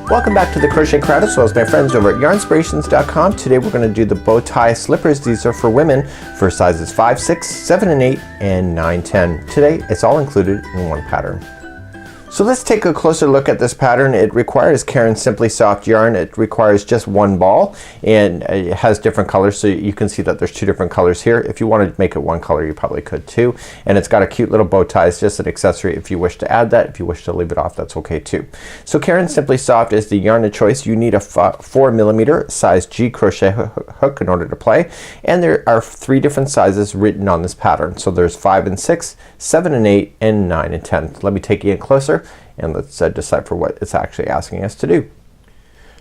Welcome back to the Crochet Crowd, as well as my friends over at Yarnspirations.com. Today we're going to do the bow tie slippers. These are for women for sizes 5, 6, 7, and 8, and 9, 10. Today it's all included in one pattern. So let's take a closer look at this pattern. It requires Caron Simply Soft yarn. It requires just one ball, and it has different colors, so you can see that there's two different colors here. If you wanted to make it one color, you probably could too. And it's got a cute little bow tie. It's just an accessory if you wish to add that. If you wish to leave it off, that's okay too. So Caron Simply Soft is the yarn of choice. You need a 4mm size G crochet hook in order to play, and there are 3 different sizes written on this pattern. So there's 5 and 6, 7 and 8, and 9 and 10. Let me take you in closer and let's decipher what it's actually asking us to do.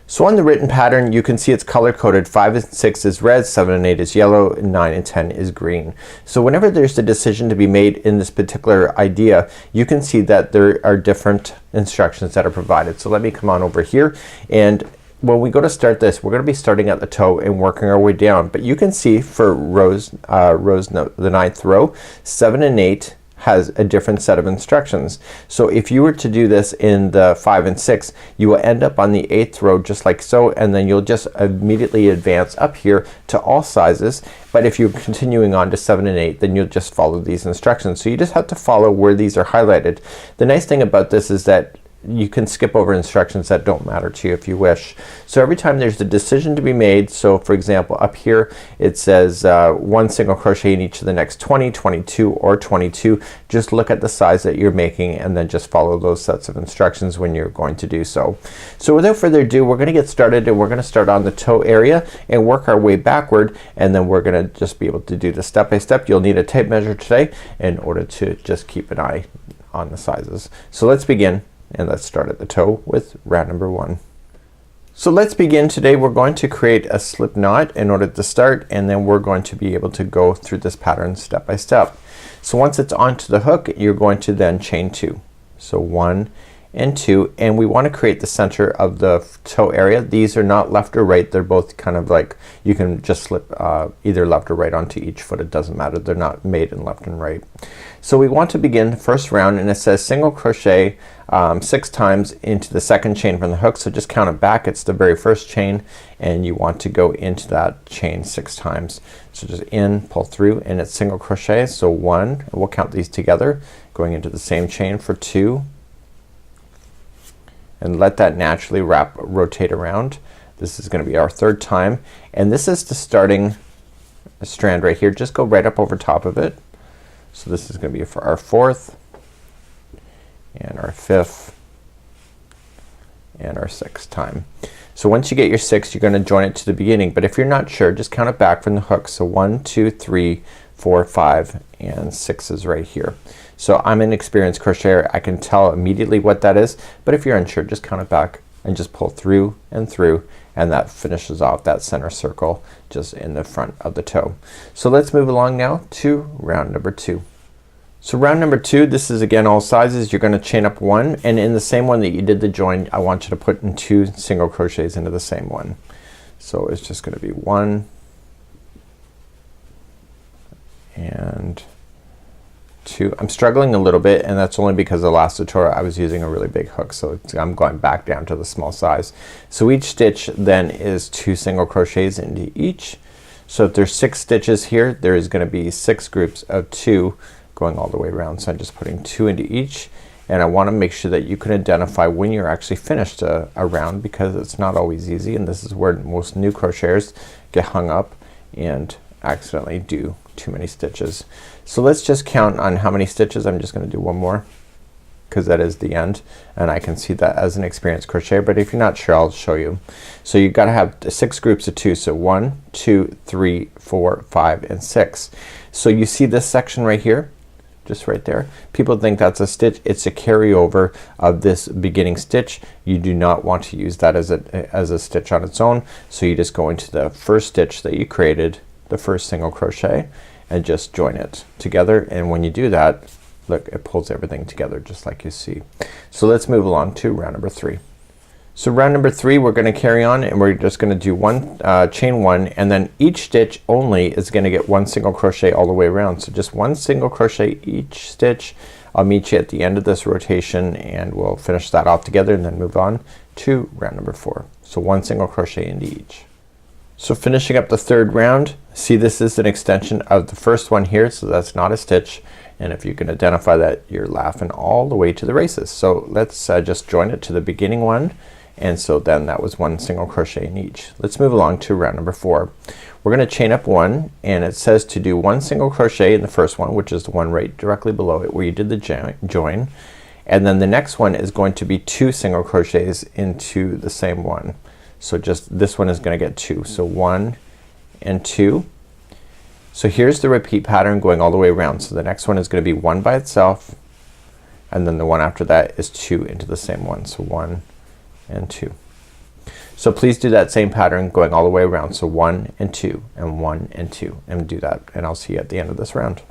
So on the written pattern, you can see it's color coded. 5 and 6 is red, 7 and 8 is yellow, and 9 and 10 is green. So whenever there's a decision to be made in this particular idea, you can see that there are different instructions that are provided. So let me come on over here, and when we go to start this, we're going to be starting at the toe and working our way down. But you can see for the 9th row, 7 and 8 has a different set of instructions. So if you were to do this in the 5 and 6, you will end up on the 8th row just like so, and then you'll just immediately advance up here to all sizes. But if you're continuing on to 7 and 8, then you'll just follow these instructions. So you just have to follow where these are highlighted. The nice thing about this is that you can skip over instructions that don't matter to you if you wish. So every time there's a decision to be made, so for example up here it says 1 single crochet in each of the next 20, 22, or 22. Just look at the size that you're making and then just follow those sets of instructions when you're going to do so. So without further ado, we're gonna get started, and we're gonna start on the toe area and work our way backward, and then we're gonna just be able to do this step by step. You'll need a tape measure today in order to just keep an eye on the sizes. So let's begin. And let's start at the toe with round number 1. So let's begin. Today we're going to create a slip knot in order to start, and then we're going to be able to go through this pattern step by step. So once it's onto the hook, you're going to then chain 2. So 1 and 2, and we want to create the center of the toe area. These are not left or right. They're both kind of like, you can just slip either left or right onto each foot. It doesn't matter. They're not made in left and right. So we want to begin the first round, and it says single crochet 6 times into the second chain from the hook. So just count it back. It's the very first chain, and you want to go into that chain 6 times. So just in, pull through, and it's single crochet. So 1, and we'll count these together, going into the same chain for 2, and let that naturally rotate around. This is gonna be our 3rd time, and this is the starting strand right here. Just go right up over top of it. So this is gonna be for our 4th, and our 5th, and our 6th time. So once you get your 6, you're gonna join it to the beginning, but if you're not sure, just count it back from the hook. So 1, 2, 3, 4, 5, and 6 is right here. So I'm an experienced crocheter. I can tell immediately what that is, but if you're unsure, just count it back and just pull through, and that finishes off that center circle just in the front of the toe. So let's move along now to round number 2. So round number 2, this is again all sizes. You're gonna chain up 1, and in the same one that you did the join, I want you to put in 2 single crochets into the same one. So it's just gonna be 1 and 2. I'm struggling a little bit, and that's only because the last tutorial I was using a really big hook, so I'm going back down to the small size. So each stitch then is 2 single crochets into each. So if there's 6 stitches here, there is gonna be 6 groups of 2 going all the way around. So I'm just putting 2 into each, and I want to make sure that you can identify when you're actually finished a round, because it's not always easy, and this is where most new crocheters get hung up and accidentally do too many stitches. So let's just count on how many stitches. I'm just gonna do one more because that is the end, and I can see that as an experienced crocheter, but if you're not sure, I'll show you. So you've got to have 6 groups of 2. So 1, 2, 3, 4, 5, and 6. So you see this section right here, just right there. People think that's a stitch. It's a carryover of this beginning stitch. You do not want to use that as a stitch on its own. So you just go into the first stitch that you created, the first single crochet, and just join it together, and when you do that, look, it pulls everything together just like you see. So let's move along to round number 3. So round number 3, we're gonna carry on, and we're just gonna do chain 1, and then each stitch only is gonna get 1 single crochet all the way around. So just 1 single crochet each stitch. I'll meet you at the end of this rotation, and we'll finish that off together and then move on 2, round number 4. So 1 single crochet into each. So finishing up the third round, see this is an extension of the first one here, so that's not a stitch, and if you can identify that, you're laughing all the way to the races. So let's just join it to the beginning one, and so then that was 1 single crochet in each. Let's move along to round number 4. We're gonna chain up 1, and it says to do 1 single crochet in the first one, which is the one right directly below it where you did the join, and then the next one is going to be 2 single crochets into the same one. So just this one is gonna get 2. So 1 and 2. So here's the repeat pattern going all the way around. So the next one is gonna be 1 by itself, and then the one after that is 2 into the same one. So 1 and 2. So please do that same pattern going all the way around. So 1 and 2 and 1 and 2, and do that, and I'll see you at the end of this round.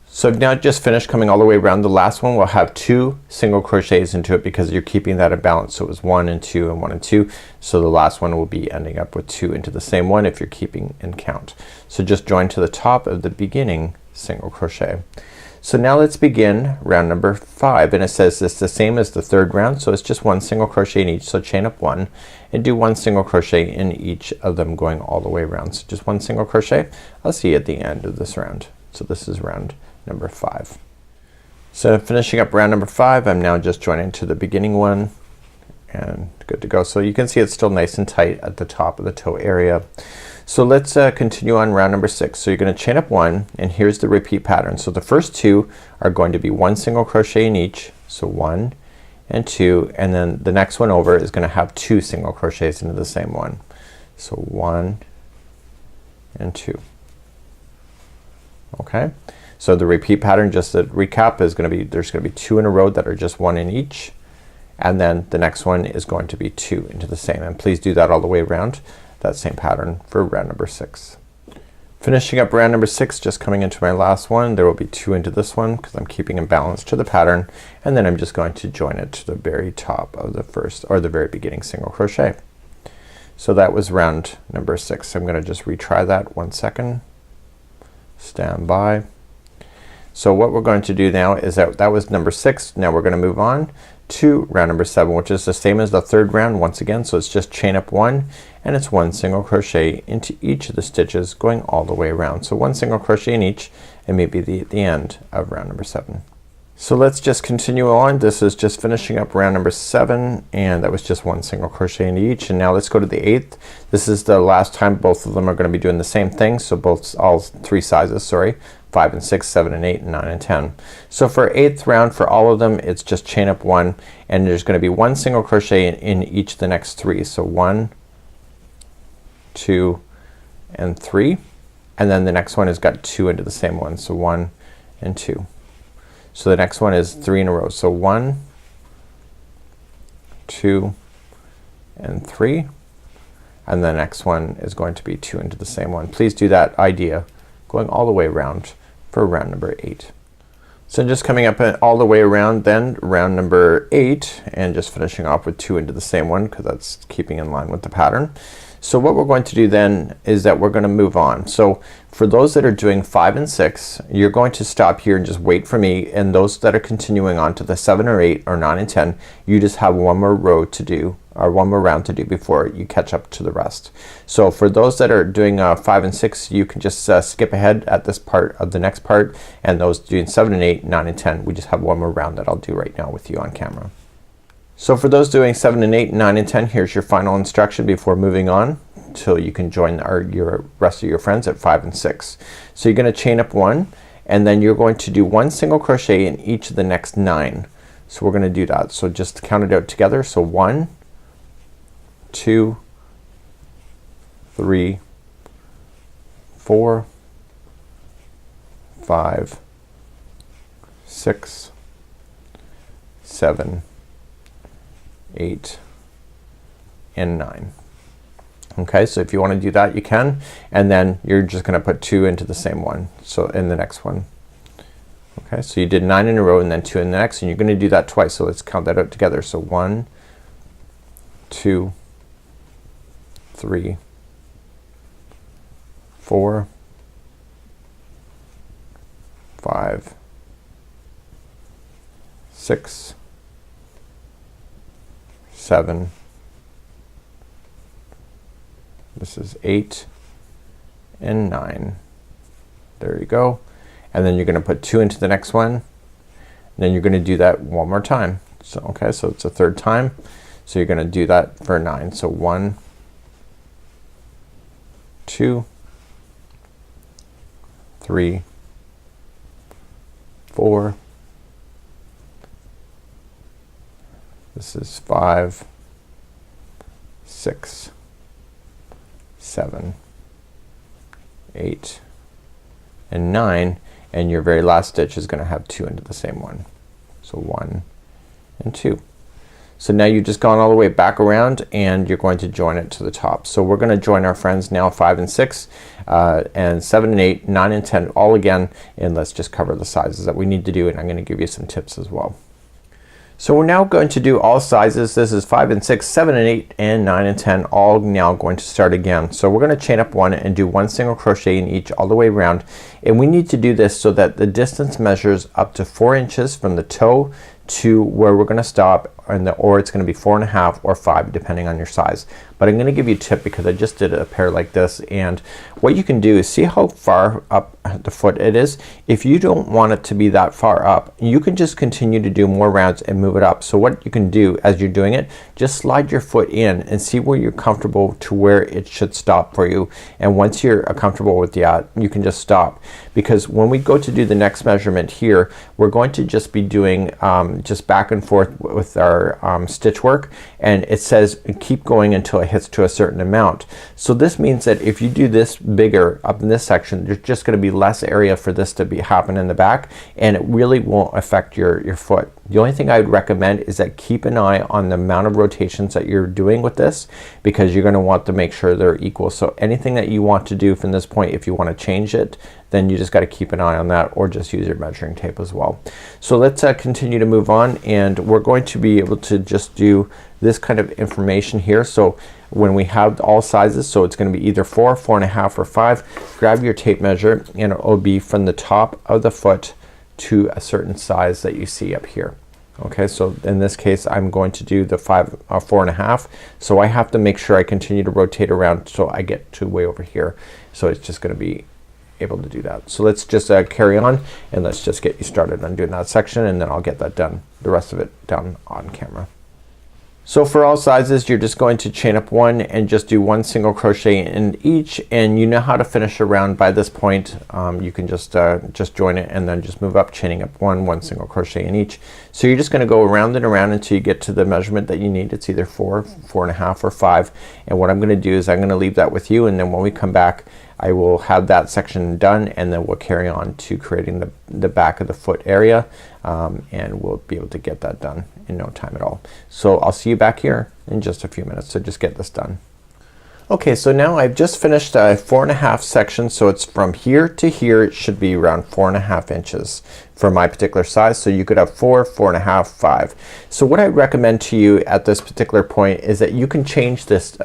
So I've now just finished coming all the way around. The last one will have 2 single crochets into it because you're keeping that in balance. So it was 1 and 2 and 1 and 2. So the last one will be ending up with 2 into the same one if you're keeping in count. So just join to the top of the beginning single crochet. So now let's begin round number 5, and it says it's the same as the third round, so it's just 1 single crochet in each. So chain up 1 and do 1 single crochet in each of them going all the way around. So just 1 single crochet. I'll see you at the end of this round. So this is round number 5. So finishing up round number 5, I'm now just joining to the beginning one and good to go. So you can see it's still nice and tight at the top of the toe area. So let's continue on round number 6. So you're gonna chain up 1, and here's the repeat pattern. So the first 2 are going to be 1 single crochet in each. So 1 and 2, and then the next one over is gonna have 2 single crochets into the same one. So 1 and 2. Okay, so the repeat pattern, just to recap, is gonna be there's gonna be 2 in a row that are just 1 in each, and then the next one is going to be 2 into the same, and please do that all the way around. That same pattern for round number 6. Finishing up round number 6, just coming into my last one, there will be 2 into this one because I'm keeping in balance to the pattern, and then I'm just going to join it to the very top of the first or the very beginning single crochet. So that was round number 6. I'm gonna just retry that 1 second. Stand by. So what we're going to do now is that was number 6. Now we're gonna move on to round number 7, which is the same as the third round once again. So it's just chain up 1, and it's 1 single crochet into each of the stitches going all the way around. So 1 single crochet in each, and maybe the end of round number 7. So let's just continue on. This is just finishing up round number 7, and that was just 1 single crochet into each. And now let's go to the 8th. This is the last time both of them are gonna be doing the same thing. So all 3 sizes, sorry, 5 and 6, 7 and 8, and 9 and 10. So for 8th round, for all of them, it's just chain up 1, and there's gonna be 1 single crochet in each of the next 3. So 1, 2 and 3, and then the next one has got 2 into the same one. So 1 and 2. So the next one is 3 in a row. So 1, 2 and 3, and the next one is going to be 2 into the same one. Please do that idea going all the way around for round number 8. So just coming up all the way around then round number 8, and just finishing off with 2 into the same one because that's keeping in line with the pattern. So what we're going to do then is that we're gonna move on. So for those that are doing 5 and 6, you're going to stop here and just wait for me, and those that are continuing on to the 7 or 8 or 9 and 10, you just have one more row to do, or one more round to do before you catch up to the rest. So for those that are doing 5 and 6, you can just skip ahead at this part of the next part, and those doing 7 and 8, 9 and 10, we just have one more round that I'll do right now with you on camera. So for those doing 7 and 8, 9 and 10, here's your final instruction before moving on till you can join your rest of your friends at 5 and 6. So you're gonna chain up 1, and then you're going to do 1 single crochet in each of the next 9. So we're gonna do that. So just count it out together. So 1, 2, 3, 4, 5, 6, 7, 8 and 9. Okay, so if you want to do that you can, and then you're just gonna put 2 into the same one, so in the next one. Okay, so you did 9 in a row and then 2 in the next, and you're gonna do that twice. So let's count that out together. So 1, 2, 3, 4, 5, 6, 7, This is 8 and 9. There you go. And then you're gonna put 2 into the next one. And then you're gonna do that one more time. So okay, so it's a third time. So you're gonna do that for 9. So 1, 2, 3, 4. This is 5, 6, 7, 8, and 9, and your very last stitch is gonna have 2 into the same one. So 1 and 2. So now you've just gone all the way back around and you're going to join it to the top. So we're gonna join our friends now 5 and 6 and 7 and 8, 9 and 10 all again, and let's just cover the sizes that we need to do, and I'm gonna give you some tips as well. So we're now going to do all sizes. This is 5 and 6, 7 and 8, and 9 and 10 all now going to start again. So we're gonna chain up 1 and do 1 single crochet in each all the way around, and we need to do this so that the distance measures up to 4 inches from the toe to where we're gonna stop, and or it's gonna be 4.5 or 5 depending on your size. But I'm gonna give you a tip because I just did a pair like this, and what you can do is see how far up the foot it is. If you don't want it to be that far up, you can just continue to do more rounds and move it up. So what you can do as you're doing it, just slide your foot in and see where you're comfortable to where it should stop for you, and once you're comfortable with that, you can just stop, because when we go to do the next measurement here, we're going to just be doing just back and forth with our stitch work, and it says keep going until it hits to a certain amount. So this means that if you do this bigger up in this section, there's just gonna be less area for this to be happen in the back, and it really won't affect your foot. The only thing I would recommend is that keep an eye on the amount of rotations that you're doing with this, because you're gonna want to make sure they're equal. So anything that you want to do from this point, if you want to change it, then you just got to keep an eye on that, or just use your measuring tape as well. So let's continue to move on, and we're going to be able to just do this kind of information here. So when we have all sizes, so it's gonna be either 4, 4.5, or 5, grab your tape measure, and it will be from the top of the foot to a certain size that you see up here. Okay, so in this case I'm going to do the 4.5, so I have to make sure I continue to rotate around so I get to way over here. So it's just gonna be able to do that. So let's just carry on, and let's just get you started on doing that section, and then I'll get that done, the rest of it done on camera. So for all sizes, you're just going to chain up 1 and just do 1 single crochet in each, and you know how to finish a round by this point. You can just join it and then just move up, chaining up 1 single crochet in each. So you're just gonna go around and around until you get to the measurement that you need. It's either 4, 4.5, or 5, and what I'm gonna do is I'm gonna leave that with you, and then when we come back I will have that section done, and then we'll carry on to creating the back of the foot area, and we'll be able to get that done in no time at all. So I'll see you back here in just a few minutes, so just get this done. Okay, so now I've just finished a 4.5 section, so it's from here to here. It should be around 4.5 inches for my particular size. So you could have 4, 4.5, 5. So what I recommend to you at this particular point is that you can change this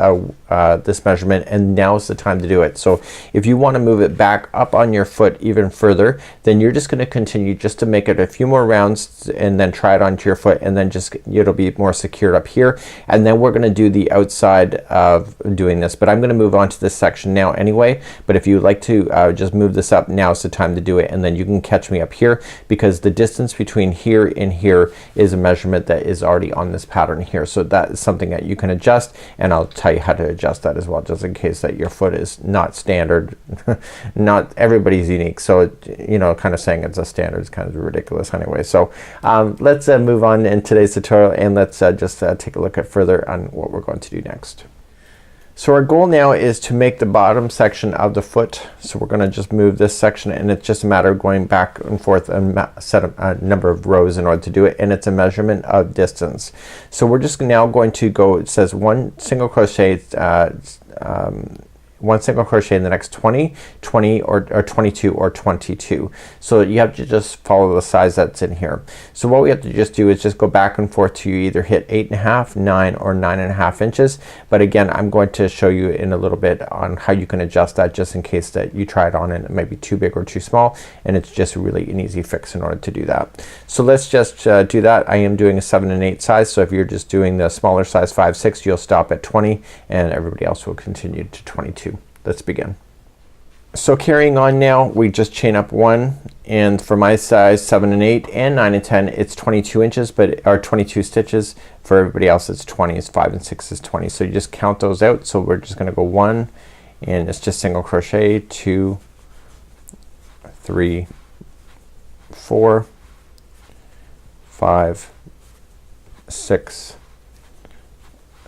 this measurement, and now is the time to do it. So if you want to move it back up on your foot even further, then you're just going to continue just to make it a few more rounds, and then try it onto your foot, and then just it'll be more secured up here, and then we're going to do the outside of doing this. But I'm going to move on to this section now anyway, but if you'd like to just move this up, now's the time to do it, and then you can catch me up here, because the distance between here and here is a measurement that is already on this pattern here. So that is something that you can adjust, and I'll tell you how to adjust that as well, just in case that your foot is not standard. Not everybody's unique, so you know, kind of saying it's a standard is kind of ridiculous anyway. So let's move on in today's tutorial, and let's just take a look at further on what we're going to do next. So our goal now is to make the bottom section of the foot. So we're gonna just move this section, and it's just a matter of going back and forth a set of a number of rows in order to do it, and it's a measurement of distance. So we're just now going to go, it says 1 single crochet one single crochet in the next 20, 20 or 22 or 22. So you have to just follow the size that's in here. So what we have to just do is just go back and forth to either hit 8.5, 9 or 9.5 inches. But again, I'm going to show you in a little bit on how you can adjust that, just in case that you try it on and it might be too big or too small, and it's just really an easy fix in order to do that. So let's just do that. I am doing a 7 and 8 size, so if you're just doing the smaller size 5, 6, you'll stop at 20 and everybody else will continue to 22. Let's begin. So carrying on now, we just chain up 1, and for my size 7 and 8 and 9 and 10 it's 22 inches, but or 22 stitches. For everybody else it's 20. It's 5 and 6 is 20. So you just count those out. So we're just gonna go 1 and it's just single crochet, 2, 3, 4, 5, 6,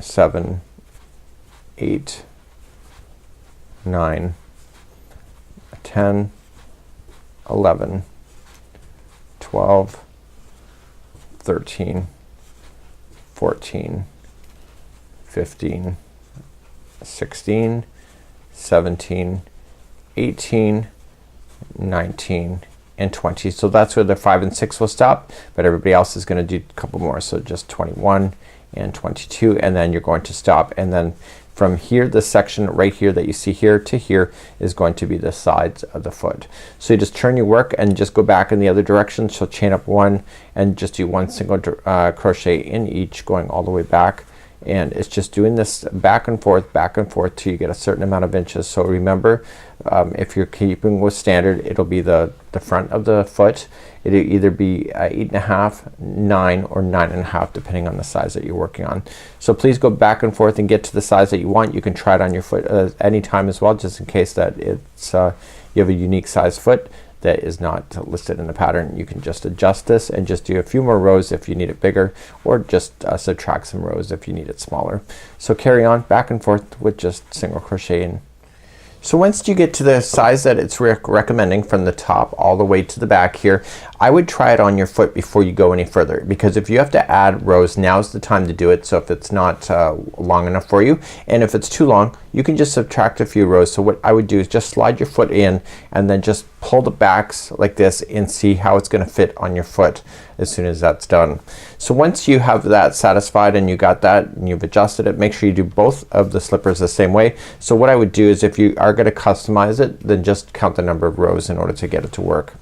7, 8, 9, 10, 11, 12, 13, 14, 15, 16, 17, 18, 19 and 20. So that's where the 5 and 6 will stop, but everybody else is gonna do a couple more. So just 21 and 22, and then you're going to stop, and then from here, this section right here that you see here to here is going to be the sides of the foot. So you just turn your work and just go back in the other direction. So chain up 1 and just do 1 single crochet in each, going all the way back, and it's just doing this back and forth till you get a certain amount of inches. So remember, if you're keeping with standard, it'll be the front of the foot. It'll either be 8.5, 9 or 9.5 depending on the size that you're working on. So please go back and forth and get to the size that you want. You can try it on your foot anytime as well, just in case that it's you have a unique size foot that is not listed in the pattern. You can just adjust this and just do a few more rows if you need it bigger, or just subtract some rows if you need it smaller. So carry on back and forth with just single crocheting. So once you get to the size that it's recommending from the top all the way to the back here, I would try it on your foot before you go any further, because if you have to add rows, now's the time to do it. So if it's not long enough for you, and if it's too long, you can just subtract a few rows. So what I would do is just slide your foot in and then just pull the backs like this and see how it's gonna fit on your foot as soon as that's done. So once you have that satisfied and you got that and you've adjusted it, make sure you do both of the slippers the same way. So what I would do is, if you are gonna customize it, then just count the number of rows in order to get it to work.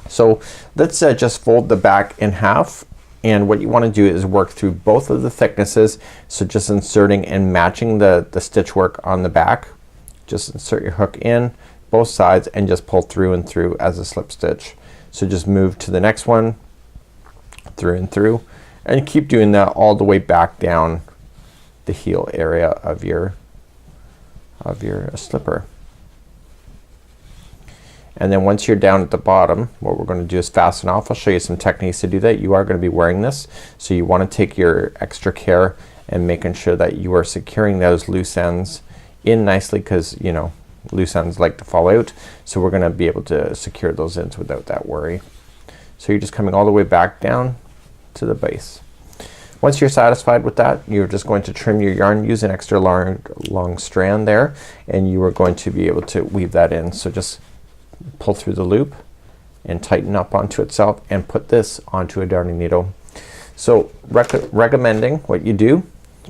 So let's just fold the back in half, and what you want to do is work through both of the thicknesses. So just inserting and matching the stitch work on the back. Just insert your hook in both sides and just pull through and through as a slip stitch. So just move to the next one, through and through, and keep doing that all the way back down the heel area of your slipper. And then once you're down at the bottom, what we're going to do is fasten off. I'll show you some techniques to do that. You are going to be wearing this, so you want to take your extra care and making sure that you are securing those loose ends in nicely, because you know loose ends like to fall out. So we're going to be able to secure those ends without that worry. So you're just coming all the way back down to the base. Once you're satisfied with that, you're just going to trim your yarn, use an extra long strand there, and you are going to be able to weave that in. So just pull through the loop and tighten up onto itself and put this onto a darning needle. So recommending what you do,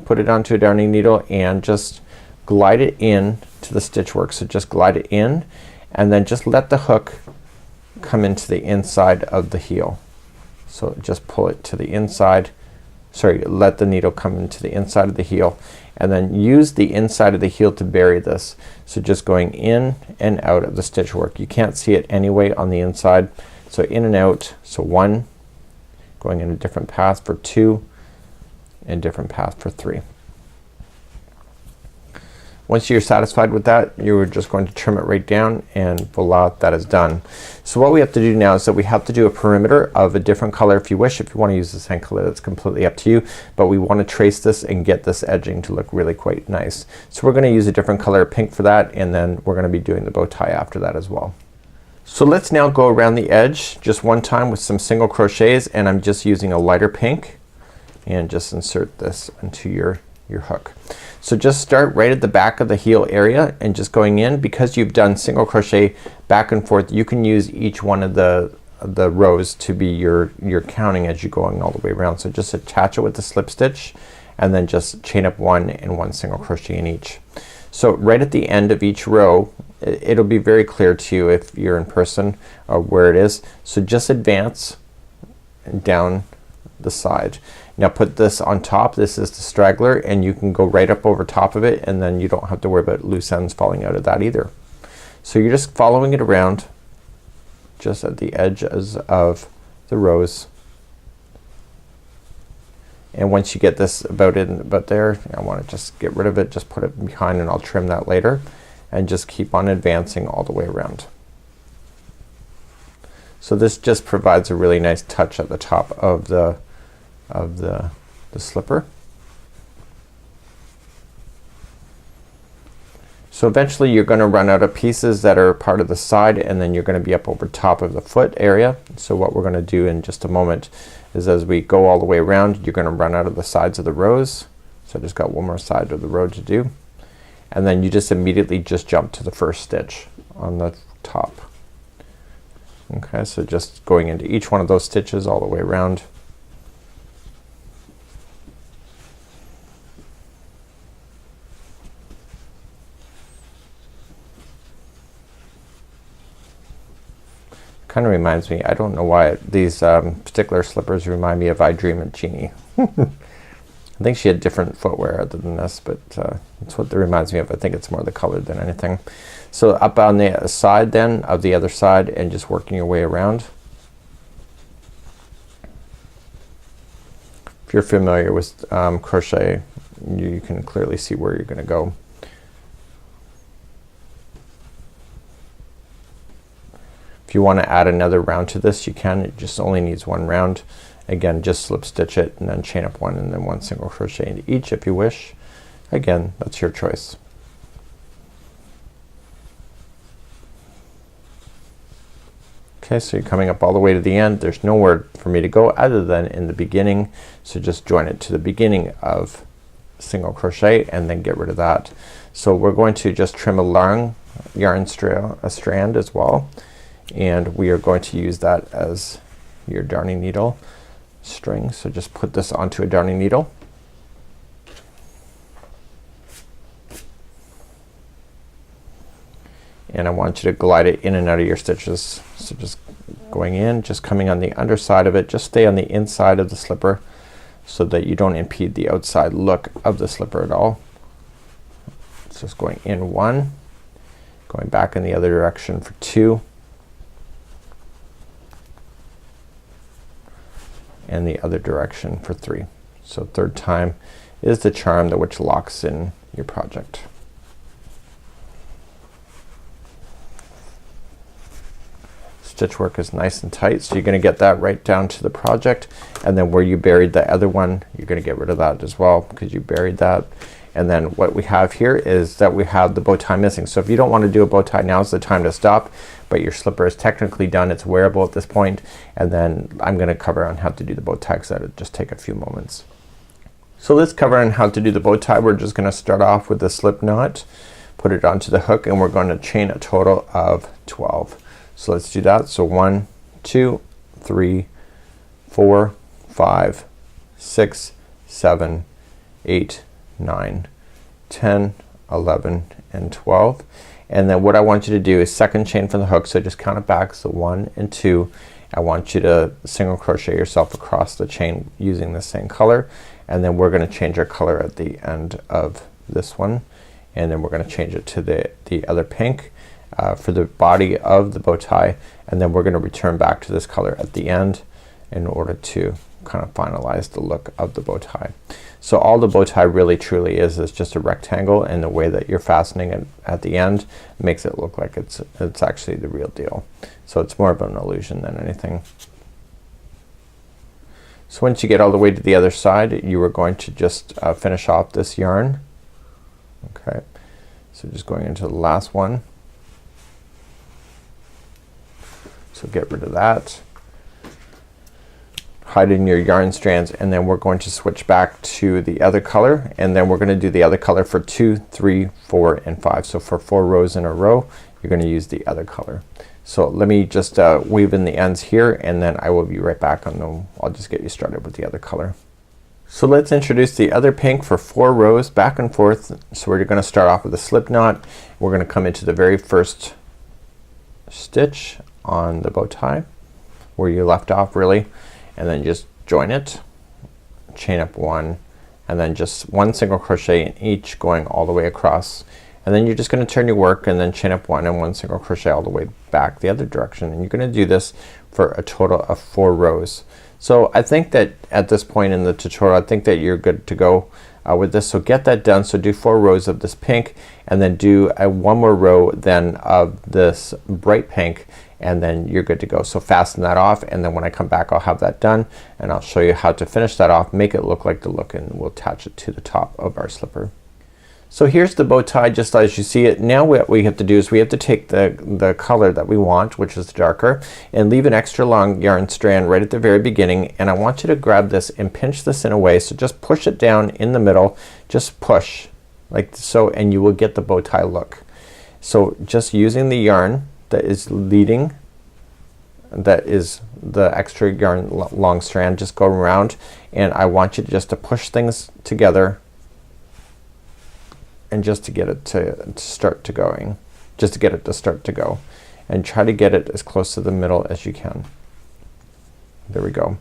put it onto a darning needle and just glide it in to the stitch work. So just glide it in and then just let the hook come into the inside of the heel. So just pull it to the inside, sorry, let the needle come into the inside of the heel, and then use the inside of the heel to bury this. So just going in and out of the stitch work. You can't see it anyway on the inside. So in and out. So 1, going in a different path for 2, and different path for 3. Once you're satisfied with that, you're just going to trim it right down, and voila, that is done. So what we have to do now is that we have to do a perimeter of a different color if you wish. If you want to use the same color, that's completely up to you, but we want to trace this and get this edging to look really quite nice. So we're going to use a different color pink for that, and then we're going to be doing the bow tie after that as well. So let's now go around the edge just one time with some single crochets, and I'm just using a lighter pink, and just insert this into your hook. So just start right at the back of the heel area and just going in. Because you've done single crochet back and forth, you can use each one of the rows to be your counting as you're going all the way around. So just attach it with the slip stitch and then just chain up 1 and 1 single crochet in each. So right at the end of each row, it'll be very clear to you if you're in person where it is. So just advance down the side. Now put this on top. This is the straggler, and you can go right up over top of it, and then you don't have to worry about loose ends falling out of that either. So you're just following it around just at the edges of the rows, and once you get this about there, I want to just get rid of it, just put it behind, and I'll trim that later, and just keep on advancing all the way around. So this just provides a really nice touch at the top of the slipper. So eventually you're gonna run out of pieces that are part of the side, and then you're gonna be up over top of the foot area. So what we're gonna do in just a moment is, as we go all the way around, you're gonna run out of the sides of the rows. So I just got one more side of the row to do, and then you just immediately just jump to the first stitch on the top. Okay, so just going into each one of those stitches all the way around. Kind of reminds me, I don't know why these particular slippers remind me of I Dream of Jeannie. I think she had different footwear other than this, but that's what that reminds me of. I think it's more the color than anything. So up on the side then of the other side, and just working your way around. If you're familiar with crochet, you can clearly see where you're gonna go. If you want to add another round to this, you can. It just only needs 1 round. Again, just slip stitch it and then chain up 1 and then 1 single crochet into each if you wish. Again, that's your choice. Okay, so you're coming up all the way to the end. There's nowhere for me to go other than in the beginning, so just join it to the beginning of single crochet and then get rid of that. So we're going to just trim a long yarn strand as well, and we are going to use that as your darning needle string. So just put this onto a darning needle, and I want you to glide it in and out of your stitches. So just going in, just coming on the underside of it, just stay on the inside of the slipper so that you don't impede the outside look of the slipper at all. So just going in 1, going back in the other direction for 2, and the other direction for 3. So 3rd time is the charm that which locks in your project. Stitch work is nice and tight, so you're gonna get that right down to the project, and then where you buried the other one, you're gonna get rid of that as well because you buried that. And then what we have here is that we have the bow tie missing. So if you don't want to do a bow tie, now's the time to stop, but your slipper is technically done. It's wearable at this point, and then I'm gonna cover on how to do the bow tie because that'll just take a few moments. So let's cover on how to do the bow tie. We're just gonna start off with the slip knot, put it onto the hook, and we're going to chain a total of 12. So let's do that. So 1, 2, 3, 4, 5, 6, 7, 8, 9, 10, 11, and 12. And then what I want you to do is second chain from the hook. So just count it back. So 1 and 2. I want you to single crochet yourself across the chain using the same color, and then we're gonna change our color at the end of this one, and then we're gonna change it to the other pink for the body of the bow tie, and then we're gonna return back to this color at the end in order to kind of finalize the look of the bow tie. So all the bow tie really truly is just a rectangle, and the way that you're fastening it at the end makes it look like it's actually the real deal. So it's more of an illusion than anything. So once you get all the way to the other side, you are going to just finish off this yarn. Okay, so just going into the last one. So get rid of that. hiding your yarn strands, and then we're going to switch back to the other color, and then we're going to do the other color for 2, 3, 4, and 5. So for 4 rows in a row you're going to use the other color. So let me just weave in the ends here, and then I will be right back on them. I'll just get you started with the other color. So let's introduce the other pink for 4 rows back and forth. So we're going to start off with a slip knot. We're going to come into the very first stitch on the bow tie where you left off really, and then just join it, chain up 1, and then just 1 single crochet in each going all the way across, and then you're just gonna turn your work and then chain up 1 and 1 single crochet all the way back the other direction, and you're gonna do this for a total of 4 rows. So I think that at this point in the tutorial I think that you're good to go with this. So get that done. So do 4 rows of this pink, and then do one more row then of this bright pink, and then you're good to go. So fasten that off, and then when I come back I'll have that done, and I'll show you how to finish that off, make it look like the look, and we'll attach it to the top of our slipper. So here's the bow tie just as you see it. Now what we have to do is we have to take the color that we want, which is darker, and leave an extra long yarn strand right at the very beginning, and I want you to grab this and pinch this in a way, so just push it down in the middle, just push like so, and you will get the bow tie look. So just using the yarn that is leading, that is the extra yarn long strand, just go around, and I want you to just to push things together, and just to get it to start to going, just to get it to start to go, and try to get it as close to the middle as you can. There we go.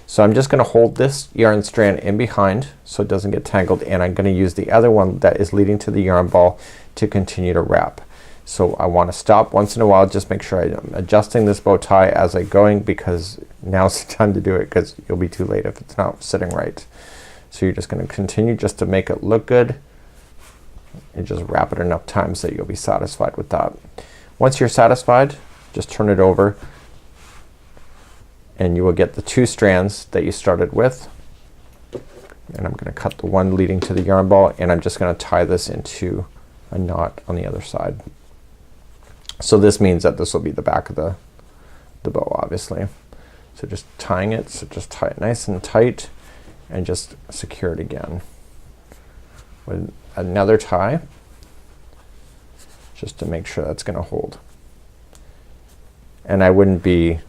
So I'm just gonna hold this yarn strand in behind so it doesn't get tangled, and I'm gonna use the other one that is leading to the yarn ball to continue to wrap. So I want to stop once in a while, just make sure I'm adjusting this bow tie as I'm going, because now's the time to do it, because you'll be too late if it's not sitting right. So you're just gonna continue just to make it look good, and just wrap it enough times that you'll be satisfied with that. Once you're satisfied, just turn it over, and you will get the 2 strands that you started with, and I'm gonna cut the one leading to the yarn ball, and I'm just gonna tie this into a knot on the other side. So this means that this will be the back of the bow, obviously. So just tying it, so just tie it nice and tight, and just secure it again with another tie, just to make sure that's gonna hold. And I wouldn't be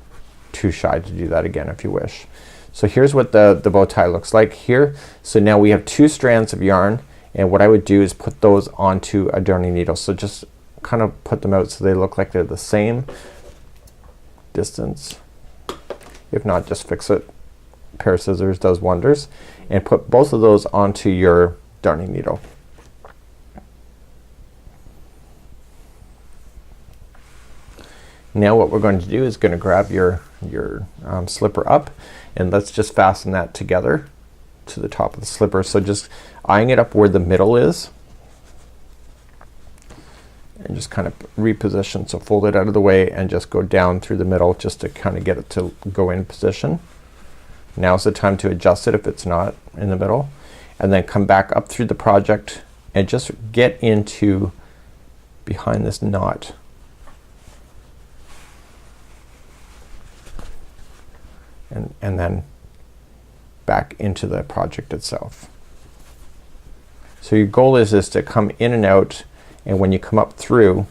too shy to do that again if you wish. So here's what the bow tie looks like here. So now we have 2 strands of yarn, and what I would do is put those onto a darning needle. So just kind of put them out so they look like they're the same distance. If not, just fix it. A pair of scissors does wonders. And put both of those onto your darning needle. Now what we're going to do is going to grab your slipper up, and let's just fasten that together to the top of the slipper. So just eyeing it up where the middle is, and just kind of reposition. So fold it out of the way and just go down through the middle just to kind of get it to go in position. Now's the time to adjust it if it's not in the middle, and then come back up through the project and just get into behind this knot. And then back into the project itself. So your goal is to come in and out, and when you come up through,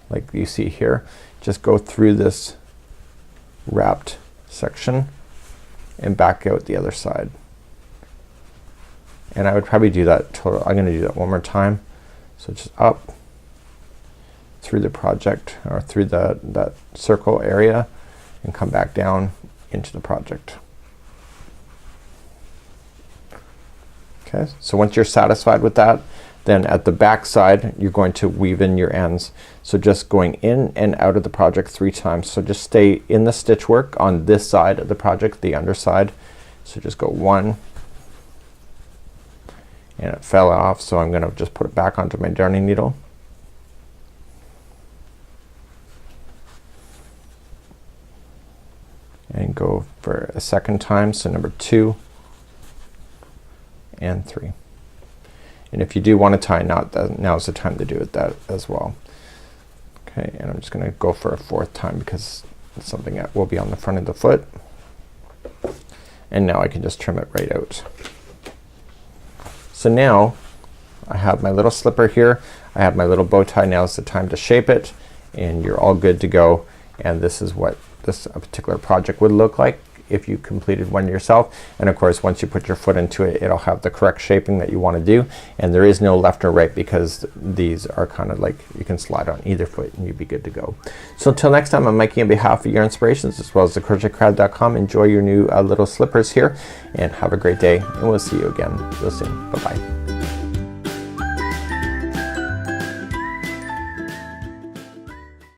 like you see here, just go through this wrapped section and back out the other side. And I would probably do that total. I'm gonna do that one more time. So just up through the project, or through that circle area, and come back down into the project. Okay, so once you're satisfied with that, then at the back side you're going to weave in your ends. So just going in and out of the project 3 times. So just stay in the stitch work on this side of the project, the underside. So just go 1, and it fell off, so I'm gonna just put it back onto my darning needle. And go for a second time, so number 2 and 3. And if you do want to tie a knot, now's the time to do it that as well. Okay, and I'm just gonna go for a 4th time because it's something that will be on the front of the foot. And now I can just trim it right out. So now I have my little slipper here. I have my little bow tie. Now is the time to shape it, and you're all good to go. And this is what this particular project would look like if you completed one yourself. And of course, once you put your foot into it, it'll have the correct shaping that you want to do, and there is no left or right because these are kind of like you can slide on either foot and you'd be good to go. So until next time, I'm Mikey on behalf of Yarnspirations as well as the crochetcrowd.com. Enjoy your new little slippers here and have a great day, and we'll see you again real soon. Bye bye.